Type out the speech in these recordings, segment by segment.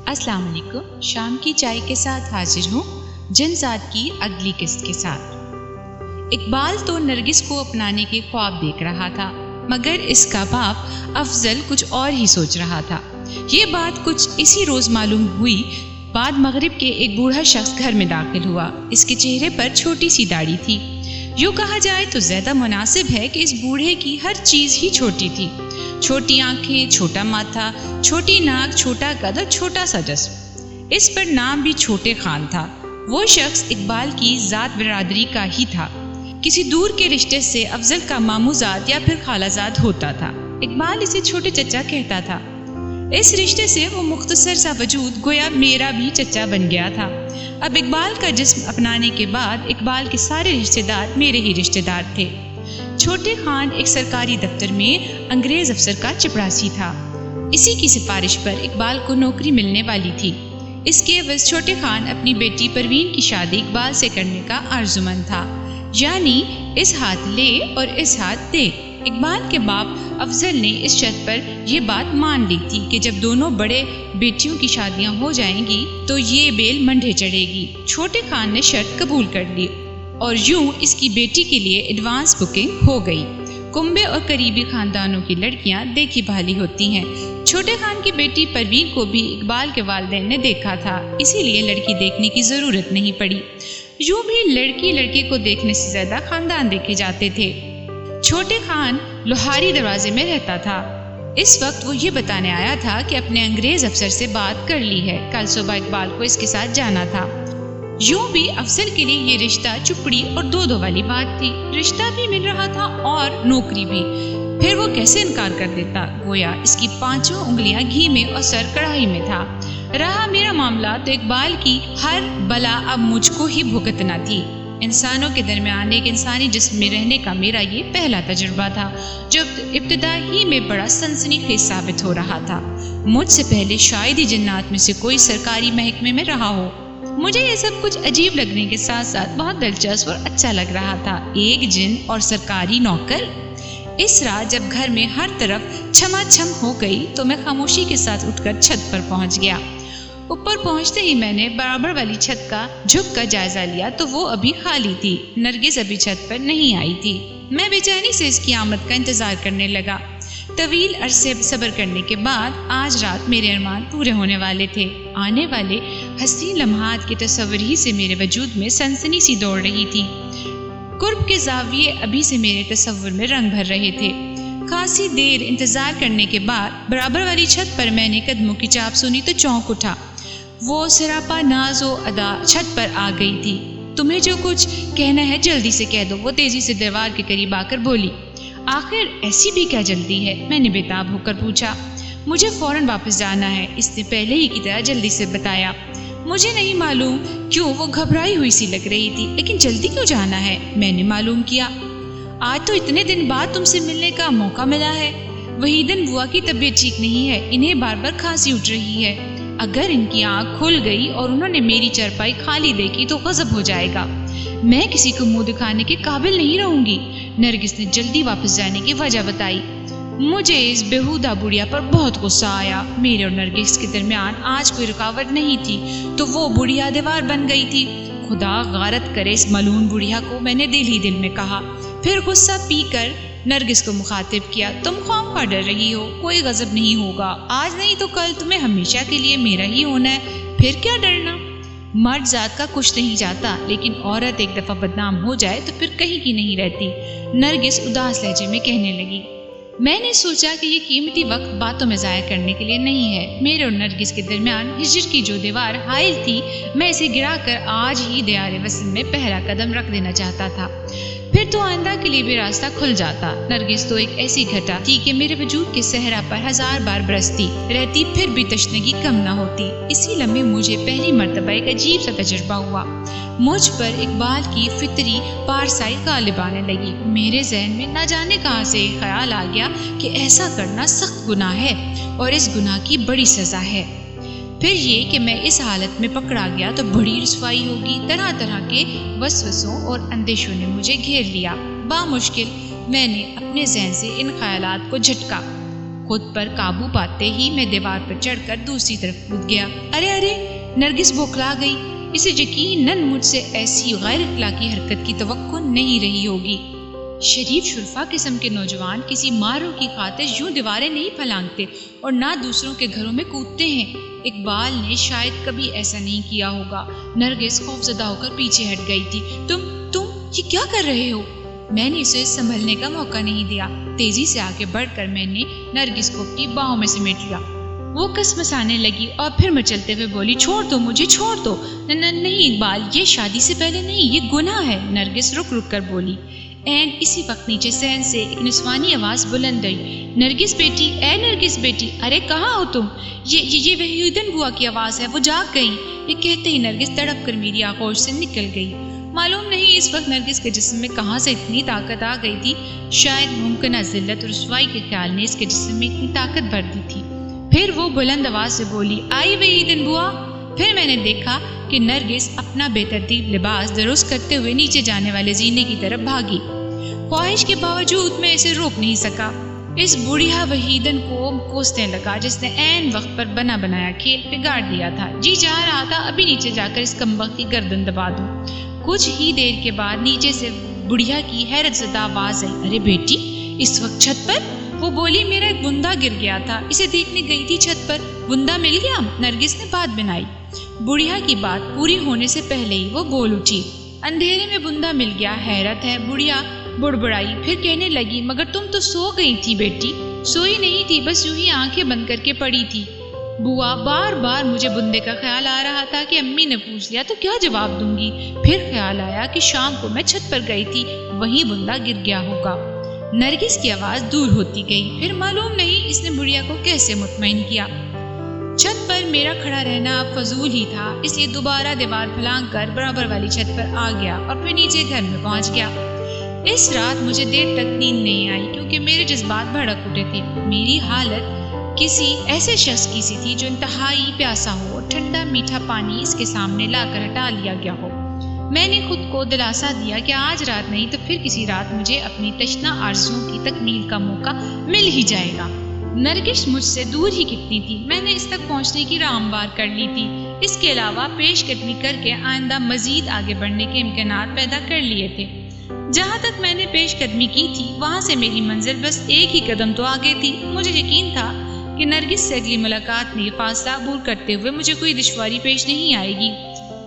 السلام علیکم. شام کی چائے کے ساتھ حاضر ہوں جنزاد کی اگلی قسط کے ساتھ. اقبال تو نرگس کو اپنانے کے خواب دیکھ رہا تھا، مگر اس کا باپ افضل کچھ اور ہی سوچ رہا تھا. یہ بات کچھ اسی روز معلوم ہوئی. بعد مغرب کے ایک بوڑھا شخص گھر میں داخل ہوا. اس کے چہرے پر چھوٹی سی داڑھی تھی. یوں کہا جائے تو زیادہ مناسب ہے کہ اس بوڑھے کی ہر چیز ہی چھوٹی تھی. چھوٹی آنکھیں، چھوٹا ماتھا، چھوٹی ناک، چھوٹا قد اور چھوٹا سا جسم. اس پر نام بھی چھوٹے خان تھا. وہ شخص اقبال کی ذات برادری کا ہی تھا. کسی دور کے رشتے سے افضل کا ماموں زاد یا پھر خالہ زاد ہوتا تھا. اقبال اسے چھوٹے چچا کہتا تھا. اس رشتے سے وہ مختصر سا وجود گویا میرا بھی چچا بن گیا تھا. اب اقبال کا جسم اپنانے کے بعد اقبال کے سارے رشتے دار میرے ہی رشتے دار تھے. چھوٹے خان ایک سرکاری دفتر میں انگریز افسر کا چپڑاسی تھا. اسی کی سفارش پر اقبال کو نوکری ملنے والی تھی. اس کے عوض چھوٹے خان اپنی بیٹی پروین کی شادی اقبال سے کرنے کا آرزومند تھا، یعنی اس ہاتھ لے اور اس ہاتھ دے. اقبال کے باپ افضل نے اس شرط پر یہ بات مان لی تھی کہ جب دونوں بڑے بیٹیوں کی شادیاں ہو جائیں گی تو یہ بیل منڈھے چڑھے گی. چھوٹے خان نے شرط قبول کر لی اور یوں اس کی بیٹی کے لیے ایڈوانس بکنگ ہو گئی. کنبے اور قریبی خاندانوں کی لڑکیاں دیکھی بھالی ہوتی ہیں. چھوٹے خان کی بیٹی پروین کو بھی اقبال کے والدین نے دیکھا تھا، اسی لیے لڑکی دیکھنے کی ضرورت نہیں پڑی. یوں بھی لڑکی لڑکے کو دیکھنے سے زیادہ خاندان دیکھے جاتے تھے. چھوٹے خان لوہاری دروازے میں رہتا تھا. اس وقت وہ یہ بتانے آیا تھا کہ اپنے انگریز افسر سے بات کر لی ہے. کل صبح اقبال کو اس کے ساتھ جانا تھا. یوں بھی افضل کے لیے یہ رشتہ چپڑی اور دو والی بات تھی. رشتہ بھی مل رہا تھا اور نوکری بھی. پھر وہ کیسے انکار کر دیتا؟ گویا اس کی پانچوں انگلیاں گھی میں اور سر کڑھائی میں تھا. رہا میرا معاملہ تو اقبال کی ہر بلا اب مجھ کو ہی بھگتنا تھی. انسانوں کے درمیان ایک انسانی جسم میں رہنے کا میرا یہ پہلا تجربہ تھا، جو ابتدا ہی میں بڑا سنسنی خیز ثابت ہو رہا تھا. مجھ سے پہلے شاید ہی جنات میں سے کوئی سرکاری محکمے میں رہا ہو. مجھے یہ سب کچھ عجیب لگنے کے ساتھ ساتھ بہت دلچسپ اور اچھا لگ رہا تھا. ایک جن اور سرکاری نوکر. اس رات جب گھر میں ہر طرف چھما چھم ہو گئی تو میں خاموشی کے ساتھ اٹھ کر چھت پر پہنچ گیا. اوپر پہنچتے ہی میں نے برابر والی چھت کا جھک کا جائزہ لیا تو وہ ابھی خالی تھی. نرگس ابھی چھت پر نہیں آئی تھی. میں بے چینی سے اس کی آمد کا انتظار کرنے لگا. طویل عرصے صبر کرنے کے بعد آج رات میرے ارمان پورے ہونے والے تھے. آنے والے حسین لمحات کے تصور ہی سے میرے وجود میں سنسنی سی دوڑ رہی تھی. قرب کے زاویے ابھی سے میرے تصور میں رنگ بھر رہے تھے. خاصی دیر انتظار کرنے کے بعد برابر والی چھت پر میں نے قدموں کی چاپ سنی تو چونک اٹھا. وہ سراپا ناز و ادا چھت پر آ گئی تھی. تمہیں جو کچھ کہنا ہے جلدی سے کہہ دو. وہ تیزی سے دیوار کے قریب آ کر بولی. آخر ایسی بھی کیا جلدی ہے؟ میں نے بےتاب ہو کر پوچھا. مجھے فوراً واپس جانا ہے. اس نے پہلے ہی کی طرح جلدی سے بتایا. مجھے نہیں معلوم کیوں وہ گھبرائی ہوئی سی لگ رہی تھی. لیکن جلدی کیوں جانا ہے؟ میں نے معلوم کیا. آج تو اتنے دن بعد تم سے ملنے کا موقع ملا ہے. وحیدن بوا کی طبیعت ٹھیک نہیں ہے. انہیں بار بار کھانسی اٹھ رہی ہے. اگر ان کی آنکھ کھل گئی اور انہوں نے میری چرپائی خالی دیکھی تو غضب ہو جائے گا. میں کسی کو منہ دکھانے کے قابل نہیں رہوں گی. نرگس نے جلدی واپس جانے کی وجہ بتائی. مجھے اس بےہودہ بڑھیا پر بہت غصہ آیا. میرے اور نرگس کے درمیان آج کوئی رکاوٹ نہیں تھی تو وہ بڑھیا دیوار بن گئی تھی. خدا غارت کرے اس ملعون بڑھیا کو، میں نے دل ہی دل میں کہا. پھر غصہ پی کر نرگس کو مخاطب کیا. تم خواہ ڈر رہی ہو. کوئی غضب نہیں ہوگا. آج نہیں تو کل تمہیں ہمیشہ کے لیے میرا ہی ہونا ہے. پھر کیا ڈرنا؟ مرد ذات کا کچھ نہیں جاتا، لیکن عورت ایک دفعہ بدنام ہو جائے تو پھر کہیں کی نہیں رہتی. نرگس اداس لہجے میں کہنے لگی. میں نے سوچا کہ یہ قیمتی وقت باتوں میں ضائع کرنے کے لیے نہیں ہے. میرے اور نرگس کے درمیان ہجر کی جو دیوار حائل تھی، میں اسے گرا کر آج ہی دیار وصل میں پہلا قدم رکھ دینا چاہتا تھا. پھر تو آئندہ کے لیے بھی راستہ کھل جاتا. نرگس تو ایک ایسی گھٹا تھی کہ میرے وجود کے صحرا پر 1000 بار برستی رہتی پھر بھی تشنگی کم نہ ہوتی. اسی لمحے مجھے پہلی مرتبہ ایک عجیب سا تجربہ ہوا. مجھ پر اقبال کی فطری پارسائی غالب آنے لگی. میرے ذہن میں نہ جانے کہاں سے ایک خیال آ گیا کہ ایسا کرنا سخت گناہ ہے اور اس گناہ کی بڑی سزا ہے. پھر یہ کہ میں اس حالت میں پکڑا گیا تو بڑی رسوائی ہوگی. طرح طرح کے وسوسوں اور اندیشوں نے مجھے گھیر لیا. بامشکل میں نے اپنے ذہن سے ان خیالات کو جھٹکا. خود پر قابو پاتے ہی میں دیوار پر چڑھ کر دوسری طرف کود گیا۔ ارے نرگس بوکھلا گئی۔ اسے یقیناً مجھ سے ایسی غیر اخلاقی حرکت کی توقع نہیں رہی ہوگی۔ شریف شرفا قسم کے نوجوان کسی ماروں کی خاطر یوں دیواریں نہیں پھلانگتے اور نہ دوسروں کے گھروں میں کودتے ہیں۔ اقبال نے شاید کبھی ایسا نہیں کیا ہوگا۔ نرگس خوفزدہ ہو کر پیچھے ہٹ گئی تھی۔ تم یہ کیا کر رہے ہو؟ میں نے اسے سنبھلنے کا موقع نہیں دیا۔ تیزی سے آگے بڑھ کر میں نے نرگس کو اپنی باہوں میں سمیٹ لیا۔ وہ کسمسانے لگی اور پھر مچلتے ہوئے بولی، چھوڑ دو مجھے، چھوڑ دو۔ نہیں اقبال، یہ شادی سے پہلے نہیں، یہ گناہ ہے۔ نرگس رک کر بولی۔ این اسی وقت نیچے صحن سے ایک نسوانی آواز بلند ہوئی، نرگس بیٹی، اے نرگس بیٹی، ارے کہاں ہو تم؟ یہ وحیدن بوا کی آواز ہے، وہ جاگ گئی۔ یہ کہتے ہی نرگس تڑپ کر میری آغوش سے نکل گئی۔ معلوم نہیں اس وقت نرگس کے جسم میں کہاں سے اتنی طاقت آ گئی تھی۔ شاید ممکنہ ذلت اور رسوائی کے خیال نے اس کے جسم میں اتنی طاقت بھر دی تھی۔ پھر وہ بلند آواز سے بولی، آئی وحیدن بوا۔ پھر میں نے دیکھا کہ نرگس اپنا بے ترتیب لباس درست کرتے ہوئے نیچے جانے والے زینے کی طرف بھاگی۔ خواہش کے باوجود میں اسے روک نہیں سکا۔ اس بڑھیا وحیدن کو کوسنے لگا جس نے عین وقت پر بنا بنایا کھیل بگاڑ دیا تھا۔ جی چاہ رہا تھا ابھی نیچے جا کر اس کمبخت کی گردن دبا دوں۔ کچھ ہی دیر کے بعد نیچے سے بڑھیا کی حیرت زدہ آواز آئی، ارے بیٹی، اس وقت چھت پر؟ وہ بولی، میرا ایک بندہ گر گیا تھا، اسے دیکھنے گئی تھی چھت پر، بندہ مل گیا؟ نرگس نے بات بنائی۔ بڑھیا کی بات پوری ہونے سے پہلے ہی وہ بول اٹھی، اندھیرے میں بندہ مل گیا، حیرت ہے۔ بڑھیا بڑبڑائی، پھر کہنے لگی، مگر تم تو سو گئی تھی بیٹی۔ سوئی نہیں تھی، بس یوں ہی آنکھیں بند کر کے پڑی تھی۔ بوا، بار بار مجھے بندے کا خیال آ رہا تھا کہ امی نے پوچھ لیا تو کیا جواب دوں گی۔ پھر خیال آیا کہ شام کو میں چھت پر گئی تھی، وہیں بندہ گر گیا ہوگا۔ نرگس کی آواز دور ہوتی گئی۔ پھر معلوم نہیں اس نے بڑھیا کو کیسے مطمئن کیا۔ چھت پر میرا کھڑا رہنا اب فضول ہی تھا، اس لیے دوبارہ دیوار پھلانگ کر برابر والی چھت پر آ گیا اور پھر نیچے گھر میں پہنچ گیا۔ اس رات مجھے دیر تک نیند نہیں آئی کیونکہ میرے جذبات بھڑک اٹھے تھے۔ میری حالت کسی ایسے شخص کی سی تھی جو انتہائی پیاسا ہو اور ٹھنڈا میٹھا پانی اس کے سامنے لا کر ہٹا لیا گیا ہو۔ میں نے خود کو دلاسا دیا کہ آج رات نہیں تو پھر کسی رات مجھے اپنی تشنہ آرزوؤں کی تکمیل کا موقع مل ہی جائے گا۔ نرگس مجھ سے دور ہی کتنی تھی، میں نے اس تک پہنچنے کی راہ ہموار کر لی تھی۔ اس کے علاوہ پیش قدمی کر کے آئندہ مزید آگے بڑھنے کے امکانات پیدا کر لیے تھے۔ جہاں تک میں نے پیش قدمی کی تھی وہاں سے میری منزل بس ایک ہی قدم تو آگے تھی۔ مجھے یقین تھا کہ نرگس سے اگلی ملاقات میں یہ فاصلہ عبور کرتے ہوئے مجھے کوئی دشواری پیش نہیں آئے گی۔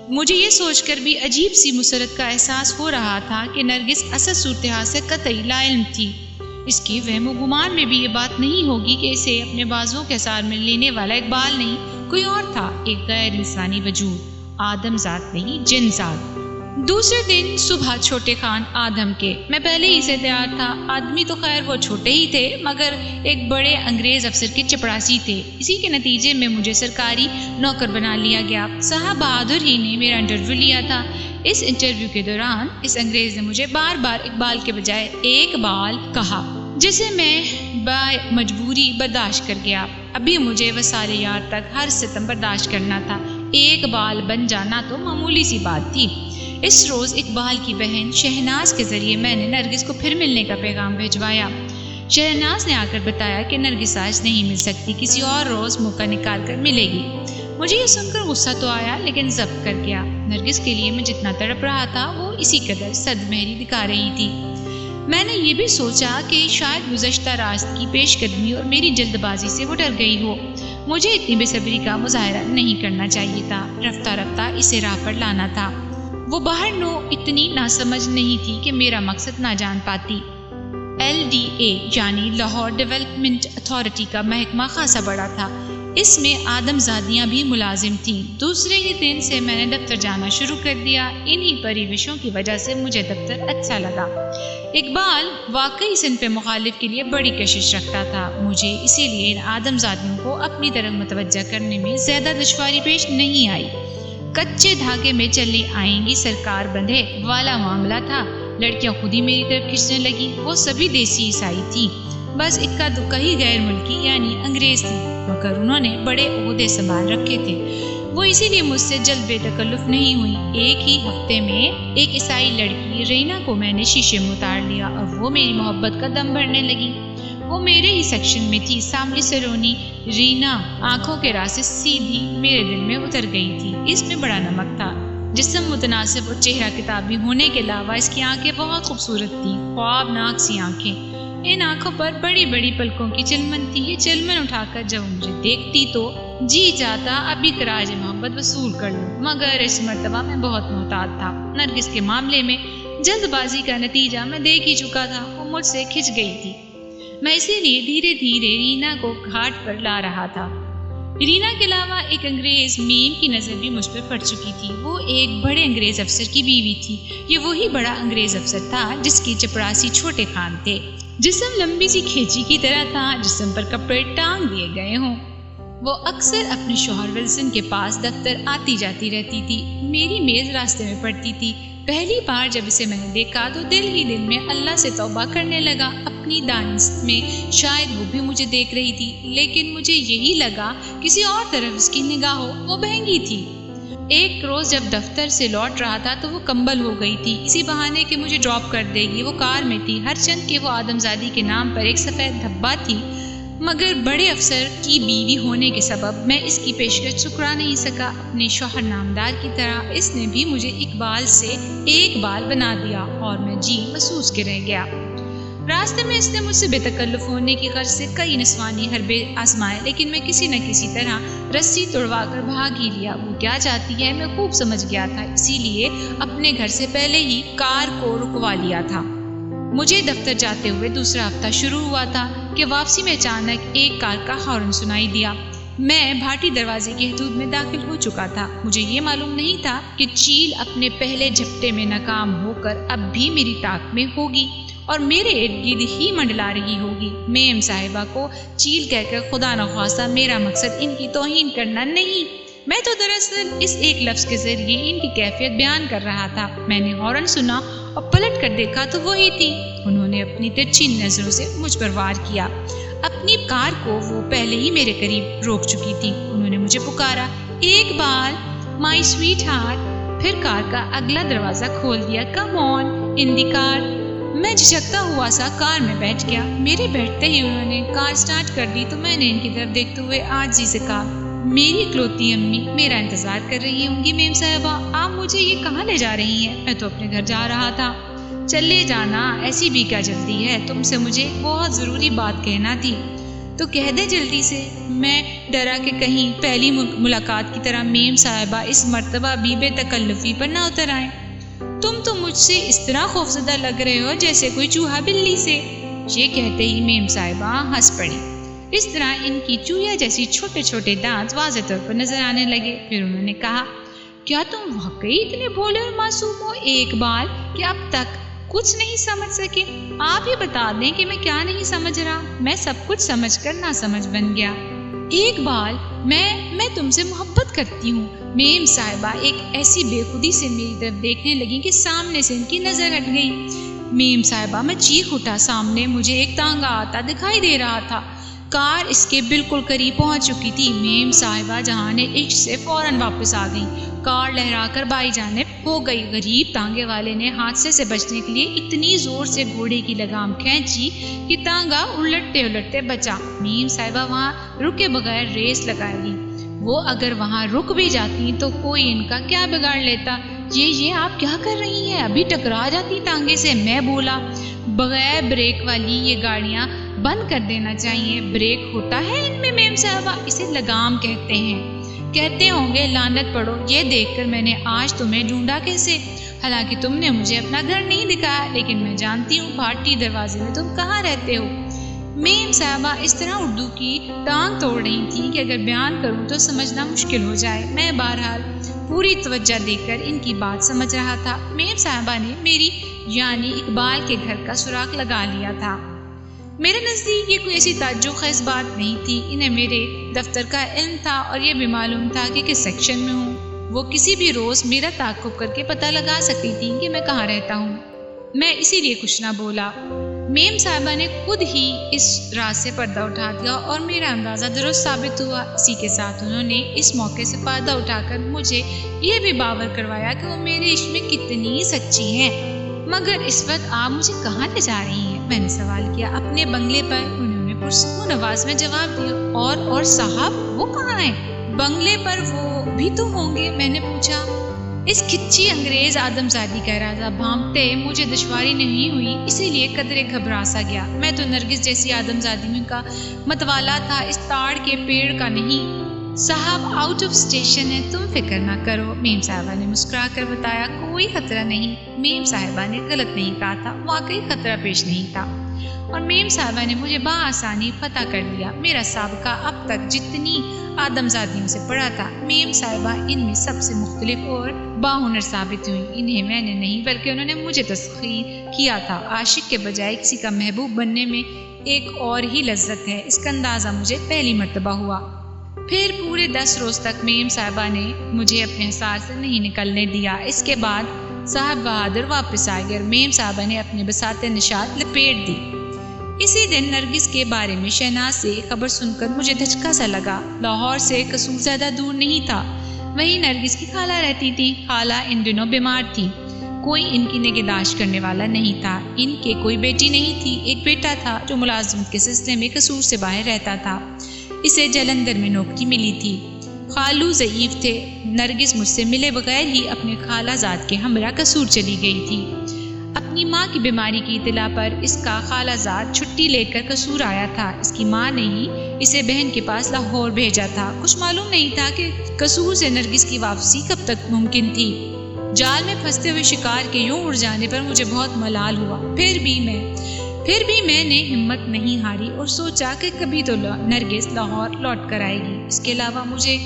مجھے یہ سوچ کر بھی عجیب سی مسرت کا احساس ہو رہا تھا کہ نرگس اصل صورتحال سے قطعی لا علم تھی۔ اس کے وہم و گمان میں بھی یہ بات نہیں ہوگی کہ اسے اپنے بازوؤں کے اثار میں لینے والا اقبال نہیں، کوئی اور تھا، ایک غیر انسانی وجود، آدم ذات نہیں، جن ذات۔ دوسرے دن صبح چھوٹے خان آدم کے، میں پہلے ہی سے تیار تھا۔ آدمی تو خیر وہ چھوٹے ہی تھے مگر ایک بڑے انگریز افسر کے چپڑاسی تھے۔ اسی کے نتیجے میں مجھے سرکاری نوکر بنا لیا گیا۔ صاحب بہادر ہی نے میرا انٹرویو لیا تھا۔ اس انٹرویو کے دوران اس انگریز نے مجھے بار بار اقبال کے بجائے ایک بال کہا، جسے میں مجبوری برداشت کر گیا۔ ابھی مجھے وصال یار تک ہر ستم برداشت کرنا تھا، ایک بال بن جانا تو معمولی سی بات تھی۔ اس روز اقبال کی بہن شہناز کے ذریعے میں نے نرگس کو پھر ملنے کا پیغام بھجوایا۔ شہناز نے آ کر بتایا کہ نرگس آج نہیں مل سکتی، کسی اور روز موقع نکال کر ملے گی۔ مجھے یہ سن کر غصہ تو آیا لیکن ضبط کر گیا۔ نرگس کے لیے میں جتنا تڑپ رہا تھا وہ اسی قدر صد مہری دکھا رہی تھی۔ میں نے یہ بھی سوچا کہ شاید گزشتہ رات کی پیش قدمی اور میری جلد بازی سے وہ ڈر گئی ہو۔ مجھے اتنی بے صبری کا مظاہرہ نہیں کرنا چاہیے تھا، رفتہ رفتہ اسے راہ پر لانا تھا۔ وہ باہر نو اتنی ناسمجھ نہیں تھی کہ میرا مقصد نہ جان پاتی۔ LDA یعنی لاہور ڈیولپمنٹ اتھارٹی کا محکمہ خاصا بڑا تھا، اس میں آدم زادیاں بھی ملازم تھیں۔ دوسرے ہی دن سے میں نے دفتر جانا شروع کر دیا۔ انہی پریوشوں کی وجہ سے مجھے دفتر اچھا لگا۔ اقبال واقعی صنف مخالف کے لیے بڑی کشش رکھتا تھا، مجھے اسی لیے ان آدم زادیوں کو اپنی طرف متوجہ کرنے میں زیادہ دشواری پیش نہیں آئی۔ کچے دھاگے میں چلی آئیں گی سرکار بندھے والا معاملہ تھا۔ لڑکیاں خود ہی میری طرف کھنچنے لگی، وہ سبھی دیسی عیسائی تھی، بس اکا دکا ہی غیر ملکی یعنی انگریز تھی، مگر انہوں نے بڑے عہدے سنبھال رکھے تھے۔ وہ اسی لیے مجھ سے جلد بے تکلف نہیں ہوئی۔ ایک ہی ہفتے میں ایک عیسائی لڑکی رینا کو میں نے شیشے میں اتار لیا اور وہ میری محبت کا دم بھرنے لگی۔ وہ میرے ہی سیکشن میں تھی۔ سامنے سلونی رینا آنکھوں کے راستے سیدھی میرے دل میں اتر گئی تھی۔ اس میں بڑا نمک تھا، جسم متناسب اور چہرہ کتابی ہونے کے علاوہ اس کی آنکھیں بہت خوبصورت تھیں، خوابناک سی آنکھیں۔ ان آنکھوں پر بڑی بڑی پلکوں کی چلمن تھی۔ یہ چلمن اٹھا کر جب مجھے دیکھتی تو جی چاہتا ابھی خراج محبت وصول کر لوں، مگر اس مرتبہ میں بہت محتاط تھا۔ نرگس کے معاملے میں جلد بازی کا نتیجہ میں دیکھ ہی چکا تھا، وہ مجھ سے کھنچ گئی تھی۔ میں اسی لیے دھیرے دھیرے رینا کو گھاٹ پر لا رہا تھا۔ رینا کے علاوہ ایک انگریز میم کی نظر بھی مجھ پر پڑ چکی تھی۔ وہ ایک بڑے انگریز افسر کی بیوی تھی۔ یہ وہی بڑا انگریز افسر تھا جس کی چپڑاسی چھوٹے خان تھے۔ جسم لمبی سی کھینچی کی طرح تھا، جسم پر کپڑے ٹانگ دیے گئے ہوں۔ وہ اکثر اپنے شوہر ولسن کے پاس دفتر آتی جاتی رہتی تھی۔ میری میز راستے میں پڑتی تھی۔ پہلی بار جب اسے میں نے دیکھا تو دل ہی دل میں اللہ سے توبہ کرنے لگا۔ اپنی دانست میں شاید وہ بھی مجھے دیکھ رہی تھی، لیکن مجھے یہی لگا کسی اور طرف اس کی نگاہ ہو۔ وہ بہنگی تھی۔ ایک روز جب دفتر سے لوٹ رہا تھا تو وہ کمبل ہو گئی تھی، اسی بہانے کہ مجھے ڈراپ کر دے گی۔ وہ کار میں تھی، ہر چند کہ وہ آدمزادی کے نام پر ایک سفید دھبا تھی، مگر بڑے افسر کی بیوی ہونے کے سبب میں اس کی پیشکش ٹھکرا نہیں سکا۔ اپنے شوہر نامدار کی طرح اس نے بھی مجھے اقبال سے ایک بال بنا دیا اور میں جی محسوس کے رہ گیا۔ راستے میں اس نے مجھ سے بے تکلف ہونے کی غرض سے کئی نسوانی حربے آزمائے، لیکن میں کسی نہ کسی طرح رسی توڑوا کر بھاگ ہی لیا۔ وہ کیا چاہتی ہے میں خوب سمجھ گیا تھا، اسی لیے اپنے گھر سے پہلے ہی کار کو رکوا لیا تھا۔ مجھے دفتر جاتے ہوئے دوسرا ہفتہ شروع ہوا تھا کہ واپسی میں اچانک ایک کار کا ہارن سنائی دیا۔ میں بھاٹی دروازے کی حدود میں داخل ہو چکا تھا۔ مجھے یہ معلوم نہیں تھا کہ چیل اپنے پہلے جھپٹے میں ناکام ہو کر اب بھی میری طاق میں ہوگی اور میرے ارد گرد ہی منڈلا رہی ہوگی۔ میم صاحبہ کو چیل کہہ کر خدا نخواستہ میرا مقصد ان کی توہین کرنا نہیں، میں تو دراصل اس ایک لفظ کے ذریعے ان کی کیفیت بیان کر رہا تھا۔ میں نے ہارن سنا اور پلٹ کر دیکھا تو وہی تھی۔ انہوں نے اپنی ترچھی نظروں سے مجھ پر وار کیا۔ اپنی کار کو وہ پہلے ہی میرے قریب روک چکی تھی۔ انہوں نے مجھے پکارا، ایک بال مائی سویٹ ہارٹ، پھر کار کا اگلا دروازہ کھول دیا۔ کم آن ان دی کار۔ میں جھجکتا ہوا سا کار میں بیٹھ گیا۔ میرے بیٹھتے ہی انہوں نے کار سٹارٹ کر دی تو میں نے ان کی طرف دیکھتے ہوئے عاجزی سے کہا، میری اکلوتی امی میرا انتظار کر رہی ہوں گی میم صاحبہ، آپ مجھے یہ کہاں لے جا رہی ہیں؟ میں تو اپنے گھر جا رہا تھا۔ چلے جانا، ایسی بھی کیا جلدی ہے، تم سے مجھے بہت ضروری بات کہنا تھی تو کہہ دے جلدی سے۔ میں ڈرا کہ کہیں پہلی ملاقات کی طرح میم صاحبہ اس مرتبہ بھی بے تکلفی پر نہ اتر آئیں۔ تم تو مجھ سے اس طرح خوفزدہ لگ رہے ہو جیسے کوئی چوہا بلی سے۔ یہ کہتے ہی میم صاحبہ ہنس پڑی۔ اس طرح ان کی چوہیا جیسی چھوٹے چھوٹے دانت واضح طور پر نظر آنے لگے۔ پھر انہوں نے کہا، کیا تم واقعی اتنے بھولے اور معصوم ہو ایک بال کہ اب تک کچھ نہیں سمجھ سکے؟ آپ ہی بتا دیں کہ میں کیا نہیں سمجھ رہا۔ میں سب کچھ سمجھ کر نہ سمجھ بن گیا۔ ایک بال میں تم سے محبت کرتی ہوں۔ میم صاحبہ ایک ایسی بے خودی سے میری طرف دیکھنے لگی کہ سامنے سے ان کی نظر ہٹ گئی۔ میم صاحبہ میں چیخ اٹھا۔ سامنے مجھے ایک تانگا آتا دکھائی دے رہا تھا۔ کار اس کے بالکل قریب پہنچ چکی تھی۔ میم صاحبہ جہاں نے عشق سے فوراً واپس آ گئی۔ کار لہرا کر بائیں جانب ہو گئی۔ غریب تانگے والے نے حادثے سے بچنے کے لیے اتنی زور سے گھوڑے کی لگام کھینچی کہ تانگا الٹتے بچا۔ میم صاحبہ وہاں رکے بغیر ریس لگائے گی۔ وہ اگر وہاں رک بھی جاتی تو کوئی ان کا کیا بگاڑ لیتا۔ یہ آپ کیا کر رہی ہیں؟ ابھی ٹکرا جاتی تانگے سے۔ میں بولا، بغیر بریک والی یہ گاڑیاں بند کر دینا چاہیے۔ بریک ہوتا ہے ان میں میم صاحبہ؟ اسے لگام کہتے ہیں۔ کہتے ہوں گے، لعنت پڑو، یہ دیکھ کر میں نے آج تمہیں ڈھونڈا کیسے؟ حالانکہ تم نے مجھے اپنا گھر نہیں دکھایا، لیکن میں جانتی ہوں بھاٹی دروازے میں تم کہاں رہتے ہو۔ میم صاحبہ اس طرح اردو کی ٹانگ توڑ رہی تھی کہ اگر بیان کروں تو سمجھنا مشکل ہو جائے۔ میں بہرحال پوری توجہ دے کر ان کی بات سمجھ رہا تھا۔ میم صاحبہ نے میری یعنی اقبال کے گھر کا سراغ لگا لیا تھا۔ میرے نزدیک یہ کوئی ایسی تعجب خیز بات نہیں تھی۔ انہیں میرے دفتر کا علم تھا اور یہ بھی معلوم تھا کہ کس سیکشن میں ہوں۔ وہ کسی بھی روز میرا تعاقب کر کے پتہ لگا سکتی تھیں کہ میں کہاں رہتا ہوں۔ میں اسی لیے کچھ نہ بولا۔ میم صاحبہ نے خود ہی اس راز سے پردہ اٹھا دیا اور میرا اندازہ درست ثابت ہوا۔ اسی کے ساتھ انہوں نے اس موقع سے فائدہ اٹھا کر مجھے یہ بھی باور کروایا کہ وہ میرے عشق میں کتنی سچی ہیں۔ مگر اس وقت آپ مجھے کہاں لے جا رہی ہیں؟ میں نے سوال کیا۔ اپنے بنگلے پر، انہوں پرسکون آواز میں جواب دیا، اور صاحب وہ کہاں ہیں؟ بنگلے پر وہ بھی تو ہوں گے، میں نے پوچھا۔ اس کچی انگریز آدم زادی کا ارادہ بھانپتے مجھے دشواری نہیں ہوئی، اسی لیے قدرے گھبرا سا گیا۔ میں تو نرگس جیسی آدم زادی میں کا متوالا تھا، اس تاڑ کے پیڑ کا نہیں۔ صاحب آؤٹ آف اسٹیشن ہے، تم فکر نہ کرو، میم صاحبہ نے مسکرا کر بتایا۔ کوئی خطرہ نہیں۔ میم صاحبہ نے غلط نہیں کہا تھا، واقعی خطرہ پیش نہیں تھا، اور میم صاحبہ نے مجھے بآسانی فتح کر لیا۔ میرا سابقہ اب تک جتنی آدم زادیوں سے پڑا تھا، میم صاحبہ ان میں سب سے مختلف اور باہنر ثابت ہوئی۔ انہیں میں نے نہیں بلکہ انہوں نے مجھے تسخیر کیا تھا۔ عاشق کے بجائے کسی کا محبوب بننے میں ایک اور ہی لذت ہے، اس کا اندازہ مجھے پہلی مرتبہ ہوا۔ پھر پورے 10 روز تک میم صاحبہ نے مجھے اپنے حصار سے نہیں نکلنے دیا۔ اس کے بعد صاحب بہادر واپس آ گئے اور میم صاحبہ نے اپنے بساط نشاط لپیٹ دی۔ اسی دن نرگس کے بارے میں شہناز سے خبر سن کر مجھے دھچکا سا لگا۔ لاہور سے قصور زیادہ دور نہیں تھا، وہیں نرگس کی خالہ رہتی تھی۔ خالہ ان دنوں بیمار تھی، کوئی ان کی نگہداشت کرنے والا نہیں تھا۔ ان کے کوئی بیٹی نہیں تھی، ایک بیٹا تھا جو ملازمت کے سلسلے میں قصور سے باہر رہتا تھا، اسے جلندھر میں نوکری ملی تھی۔ خالو ضعیف تھے، نرگس مجھ سے ملے بغیر ہی اپنے خالہ زاد کے ہمراہ قصور چلی گئی تھی۔ اپنی ماں کی بیماری کی اطلاع پر اس کا خالہ زاد چھٹی لے کر قصور آیا تھا۔ اس کی ماں نے ہی اسے بہن کے پاس لاہور بھیجا تھا۔ کچھ معلوم نہیں تھا کہ قصور سے نرگس کی واپسی کب تک ممکن تھی۔ جال میں پھنستے ہوئے شکار کے یوں اڑ جانے پر مجھے بہت ملال ہوا۔ پھر بھی میں نے ہمت نہیں ہاری اور سوچا کہ کبھی تو نرگس لاہور لوٹ کر آئے گی۔ اس کے علاوہ مجھے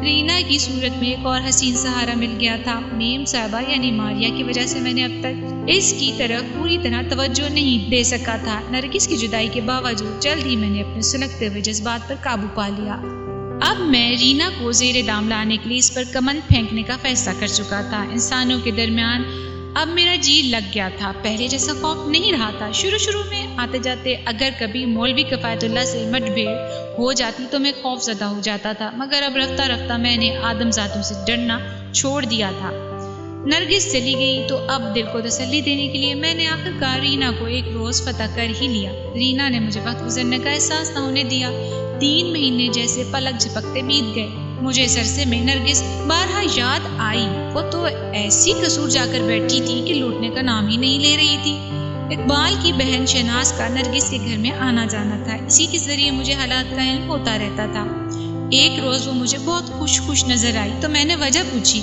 رینا کی صورت میں ایک اور حسین سہارا مل گیا تھا۔ میم صاحبہ یعنی ماریا کی وجہ سے میں نے اب تک اس کی طرف پوری طرح توجہ نہیں دے سکا تھا۔ نرگس کی جدائی کے باوجود جلد ہی میں نے اپنے سلگتے ہوئے جذبات پر قابو پا لیا۔ اب میں رینا کو زیر دام لانے کے لیے اس پر کمند پھینکنے کا فیصلہ کر چکا تھا۔ انسانوں کے درمیان اب میرا جی لگ گیا تھا، پہلے جیسا خوف نہیں رہا تھا۔ شروع میں آتے جاتے اگر کبھی مولوی کفایت اللہ سے مٹ بھیڑ ہو جاتی تو میں خوف زدہ ہو جاتا تھا، مگر اب رفتہ رفتہ میں نے آدم ذاتوں سے ڈرنا چھوڑ دیا تھا۔ نرگس چلی گئی تو اب دل کو تسلی دینے کے لیے میں نے آخرکار رینا کو ایک روز فتح کر ہی لیا۔ رینا نے مجھے وقت گزرنے کا احساس نہ ہونے دیا۔ 3 مہینے جیسے پلک جھپکتے بیت گئے۔ مجھے اس عرصے میں نرگس بارہا یاد آئی۔ وہ تو ایسی قصور جا کر بیٹھی تھی کہ لوٹنے کا نام ہی نہیں لے رہی تھی۔ اقبال کی بہن شہناز کا نرگس کے گھر میں آنا جانا تھا، اسی کے ذریعے مجھے حالات کا علم ہوتا رہتا تھا۔ ایک روز وہ مجھے بہت خوش نظر آئی تو میں نے وجہ پوچھی۔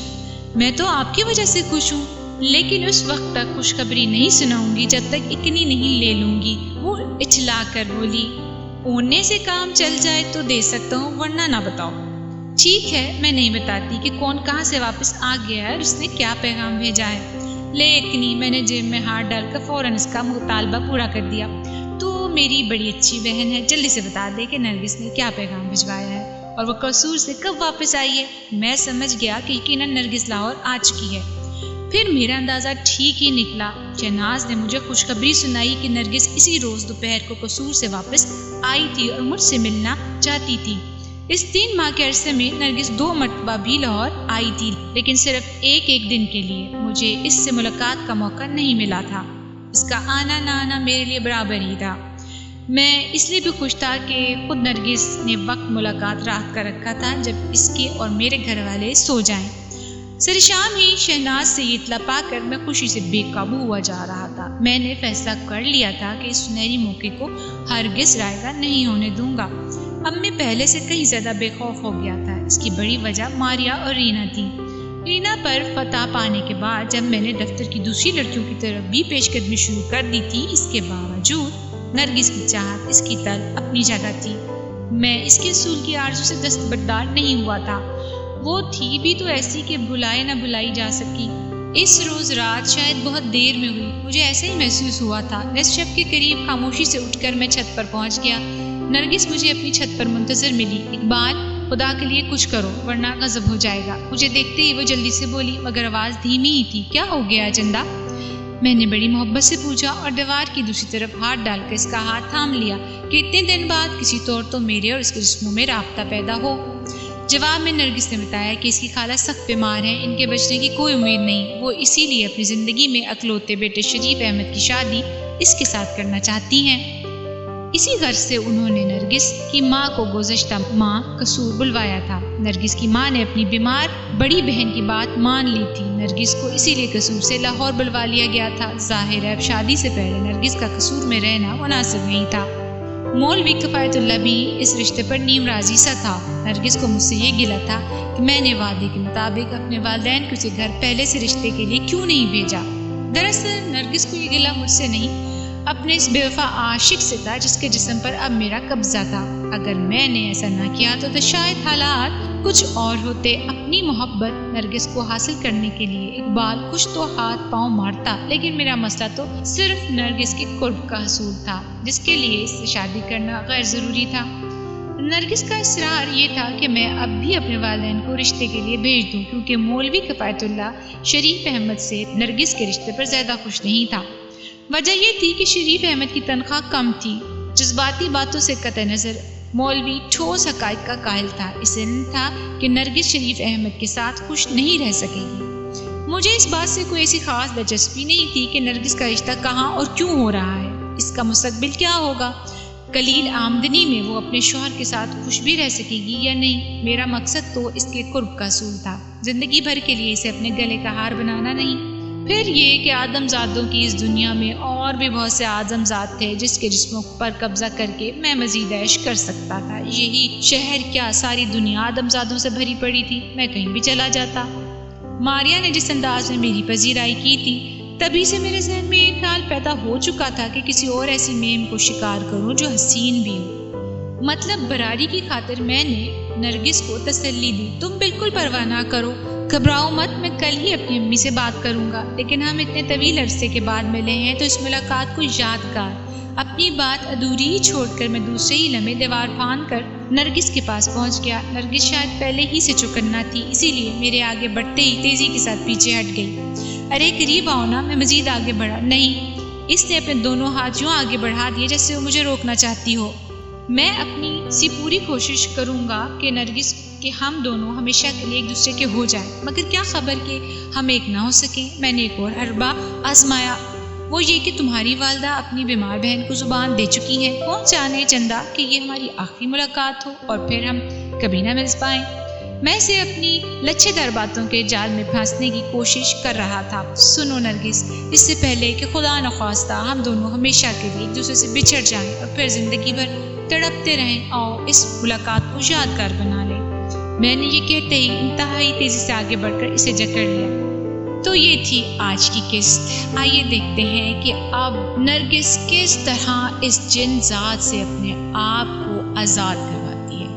میں تو آپ کی وجہ سے خوش ہوں، لیکن اس وقت تک خوشخبری نہیں سناؤں گی جب تک اتنی نہیں لے لوں گی۔ وہ اچھلا کر بولی، اونے سے کام چل جائے تو دے سکتا ہوں، ورنہ نہ بتاؤ۔ ٹھیک ہے، میں نہیں بتاتی کہ کون کہاں سے واپس آ گیا ہے اور اس نے کیا پیغام بھیجا ہے، لیکن میں نے جیب میں ہاتھ ڈال کر فوراً اس کا مطالبہ پورا کر دیا۔ تو میری بڑی اچھی بہن ہے، جلدی سے بتا دے کہ نرگس نے کیا پیغام بھجوایا ہے اور وہ قصور سے کب واپس آئی ہے۔ میں سمجھ گیا کہ یقیناً نرگس لاہور آ چکی ہے۔ پھر میرا اندازہ ٹھیک ہی نکلا۔ شہناز نے مجھے خوشخبری سنائی کہ نرگس اسی روز دوپہر کو قصور سے واپس آئی تھی اور مجھ سے ملنا چاہتی تھی۔ اس 3 ماہ کے عرصے میں نرگس 2 مرتبہ بھی لاہور آئی تھی، لیکن صرف ایک دن کے لیے۔ مجھے اس سے ملاقات کا موقع نہیں ملا تھا۔ اس کا آنا نہ آنا میرے لیے برابر ہی تھا۔ میں اس لیے بھی خوش تھا کہ خود نرگس نے وقت ملاقات رات کا رکھا تھا جب اس کے اور میرے گھر والے سو جائیں۔ سر شام ہی شہناز سے یہ اطلاع پا کر میں خوشی سے بے قابو ہوا جا رہا تھا۔ میں نے فیصلہ کر لیا تھا کہ اس سنہری موقع کو ہرگز رائیگاں نہیں ہونے دوں گا۔ اب میں پہلے سے کہیں زیادہ بے خوف ہو گیا تھا۔ اس کی بڑی وجہ ماریا اور رینا تھی۔ رینا پر فتح پانے کے بعد جب میں نے دفتر کی دوسری لڑکیوں کی طرف بھی پیش قدمی شروع کر دی تھی، اس کے باوجود نرگس کی چاہت، اس کی طلب اپنی جگہ تھی۔ میں اس کے اصول کی آرزو سے دستبردار نہیں ہوا تھا۔ وہ تھی بھی تو ایسی کہ بھلائے نہ بھلائی جا سکی۔ اس روز رات شاید بہت دیر میں ہوئی، مجھے ایسا ہی محسوس ہوا تھا۔ نصف شب کے قریب خاموشی سے اٹھ کر میں چھت پر پہنچ گیا۔ نرگس مجھے اپنی چھت پر منتظر ملی۔ اقبال، خدا کے لیے کچھ کرو ورنہ غضب ہو جائے گا۔ مجھے دیکھتے ہی وہ جلدی سے بولی، مگر آواز دھیمی ہی تھی۔ کیا ہو گیا چندا؟ میں نے بڑی محبت سے پوچھا اور دیوار کی دوسری طرف ہاتھ ڈال کر اس کا ہاتھ تھام لیا کہ اتنے دن بعد کسی طور تو میرے اور اس کے جسموں میں رابطہ پیدا ہو۔ جواب میں نرگس نے بتایا کہ اس کی خالہ سخت بیمار ہیں، ان کے بچنے کی کوئی امید نہیں۔ وہ اسی لیے اپنی زندگی میں اکلوتے بیٹے شریف احمد کی شادی اس کے ساتھ کرنا چاہتی ہیں۔ اسی غرض سے انہوں نے نرگس کی ماں کو گزشتہ ماہ قصور بلوایا تھا۔ نرگس کی ماں نے اپنی بیمار بڑی بہن کی بات مان لی تھی۔ نرگس کو اسی لیے قصور سے لاہور بلوا لیا گیا تھا۔ ظاہر ہے اب شادی سے پہلے نرگس کا قصور میں رہنا مناسب نہیں تھا۔ مولوی کفایت اللہ بھی اس رشتے پر نیم راضی سا تھا۔ نرگس کو مجھ سے یہ گلہ تھا کہ میں نے وعدے کے مطابق اپنے والدین کو اسے گھر پہلے سے رشتے کے لیے کیوں نہیں بھیجا۔ دراصل نرگس کو یہ گلہ مجھ سے نہیں، اپنے اس بے وفا عاشق سے تھا جس کے جسم پر اب میرا قبضہ تھا۔ اگر میں نے ایسا نہ کیا تو شاید حالات کچھ اور ہوتے۔ اپنی محبت نرگس کو حاصل کرنے کے لیے اقبال کچھ تو ہاتھ پاؤں مارتا، لیکن میرا مسئلہ تو صرف نرگس کے قرب کا حصول تھا، جس کے لیے اس سے شادی کرنا غیر ضروری تھا۔ نرگس کا اصرار یہ تھا کہ میں اب بھی اپنے والدین کو رشتے کے لیے بھیج دوں، کیونکہ مولوی کفایت اللہ شریف احمد سے نرگس کے رشتے پر زیادہ خوش نہیں تھا۔ وجہ یہ تھی کہ شریف احمد کی تنخواہ کم تھی۔ جذباتی باتوں سے قطع نظر مولوی ٹھوس حقائق کا قائل تھا۔ اس علم تھا کہ نرگس شریف احمد کے ساتھ خوش نہیں رہ سکے گی۔ مجھے اس بات سے کوئی ایسی خاص دلچسپی نہیں تھی کہ نرگس کا رشتہ کہاں اور کیوں ہو رہا ہے، اس کا مستقبل کیا ہوگا، قلیل آمدنی میں وہ اپنے شوہر کے ساتھ خوش بھی رہ سکے گی یا نہیں۔ میرا مقصد تو اس کے قرب کا حصول تھا، زندگی بھر کے لیے اسے اپنے گلے کا ہار بنانا نہیں۔ پھر یہ کہ آدم زادوں کی اس دنیا میں اور بھی بہت سے آدم زاد تھے جس کے جسموں پر قبضہ کر کے میں مزید عیش کر سکتا تھا۔ یہی شہر کیا ساری دنیا آدم زادوں سے بھری پڑی تھی، میں کہیں بھی چلا جاتا۔ ماریا نے جس انداز میں میری پذیرائی کی تھی، تبھی سے میرے ذہن میں یہ خیال پیدا ہو چکا تھا کہ کسی اور ایسی میم کو شکار کروں جو حسین بھی ہو۔ مطلب براری کی خاطر میں نے نرگس کو تسلی دی، تم بالکل پرواہ نہ کرو، گھبراؤ مت، میں کل ہی اپنی امی سے بات کروں گا۔ لیکن ہم اتنے طویل عرصے کے بعد ملے ہیں تو اس ملاقات کو یادگار، اپنی بات ادھوری ہی چھوڑ کر میں دوسرے ہی لمحے دیوار پھاند کر نرگس کے پاس پہنچ گیا۔ نرگس شاید پہلے ہی سے چوکنا تھی، اسی لیے میرے آگے بڑھتے ہی تیزی کے ساتھ پیچھے ہٹ گئی۔ ارے قریب آؤ نا، میں مزید آگے بڑھا۔ نہیں، اس نے اپنے دونوں ہاتھ یوں آگے بڑھا دیے جیسے وہ مجھے روکنا چاہتی ہو۔ میں اپنی سی پوری کوشش کروں گا کہ نرگس کہ ہم دونوں ہمیشہ کے لیے ایک دوسرے کے ہو جائیں، مگر کیا خبر کہ ہم ایک نہ ہو سکیں۔ میں نے ایک اور حربہ آزمایا، وہ یہ کہ تمہاری والدہ اپنی بیمار بہن کو زبان دے چکی ہیں، کون جانے چندہ کہ یہ ہماری آخری ملاقات ہو اور پھر ہم کبھی نہ مل پائیں۔ میں اسے اپنی لچھے دار باتوں کے جال میں پھانسنے کی کوشش کر رہا تھا۔ سنو نرگس، اس سے پہلے کہ خدا نخواستہ ہم دونوں ہمیشہ کے لیے ایک دوسرے سے بچھڑ جائیں اور پھر زندگی بھر تڑپتے رہیں، آؤ اس ملاقات کو یادگار بنا لیں۔ میں نے یہ کہتے ہی انتہائی تیزی سے آگے بڑھ کر اسے جکڑ لیا۔ تو یہ تھی آج کی قسط۔ آئیے دیکھتے ہیں کہ اب نرگس کس طرح اس جن ذات سے اپنے آپ کو آزاد کرواتی ہے۔